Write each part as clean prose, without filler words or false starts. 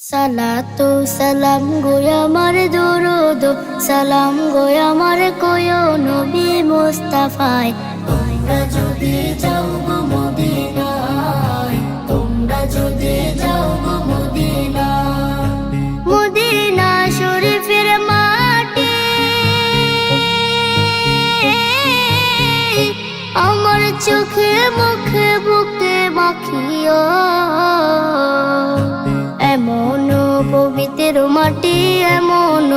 সালাতু সালাম গো আমার দরুদ সালাম গো আমার কোয় নবী মুস্তাফায় তোমরা যদি যাও গো মদিনায় তোমরা যদি যাও গো মদিনায় মদিনা শরীফের মাটি আমার চোখে মুখে বুকে মাখিও এমন পবিত্র মাটি এমন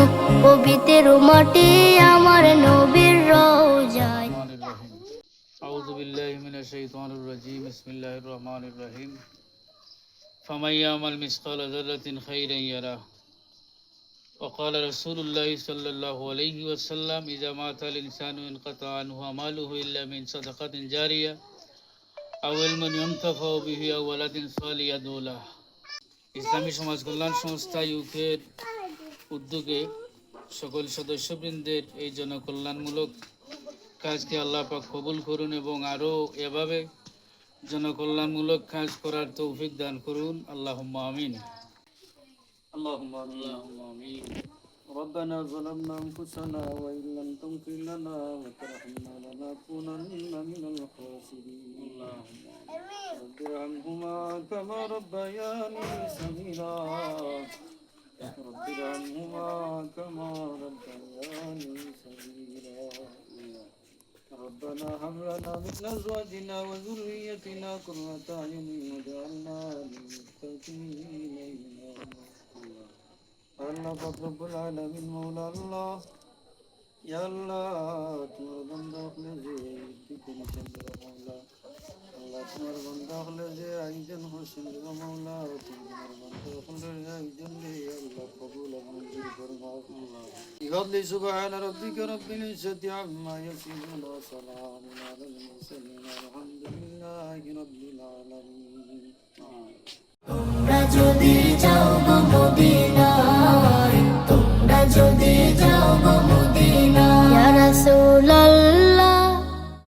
পবিত্র মাটি আমার নবীর রওজায়। আউযু বিল্লাহি মিনাশ শাইতানির রাজীম বিসমিল্লাহির রহমানির রহিম ফামান ইয়ামাল মিসকালা যাররাতিন খাইরান ইয়ারাহ ওয়া ক্বালা রাসূলুল্লাহি সাল্লাল্লাহু আলাইহি ওয়াসাল্লাম ইযা মাতাল ইনসানু ইনকাতা আনহু আমালুহু ইল্লা মিন সাদাকাতিন জারিয়া আও ইলমিন ইউনতাফাউ বিহি আও ওয়ালাদিন সালিহ ইয়াদউ লাহু। ইসলামী সমাজ কল্যাণ সংস্থা ইউকের উদ্যোগে সকল সদস্যবৃন্দের এই জনকল্যাণমূলক কাজকে আল্লাহ পাক কবুল করুন এবং আরও এভাবে জনকল্যাণমূলক কাজ করার তৌফিক দান করুন। আল্লাহুম্মা আমিন। আল্লাহুম্মা আমিন। ربنا ظلمنا أنفسنا وإن لم تغفر لنا وترحمنا لنكونن من الخاسرين. رب ارحمهما كما ربياني صغيرا. رب ارحمهما كما ربياني صغيرا. ربنا هب لنا من أزواجنا وذريتنا قرة أعين واجعلنا للمتقين إماما. আল্লাহ রব্বুল আলামিন মওলা আল্লাহ ইয়া আল্লাহ তোমার বান্দা হলে যে তুমি চন্দ্র মওলা আল্লাহ তোমার বান্দা হলে যে আইজন হোসেন মওলা তোমার বান্দা হলে আইজন রে আল্লাহ কবুল মঞ্জুর ফরমাও। বিফadli সুবহান রাব্বিকা রাব্বিল ইজ্জাতি আম্মা ইয়াসিফুন ওয়া সালামুন আলাল মুরসালিন আলহামদুলিল্লাহি রাব্বিল আলামিন। তোমরা যদি যাও গো মদিনায়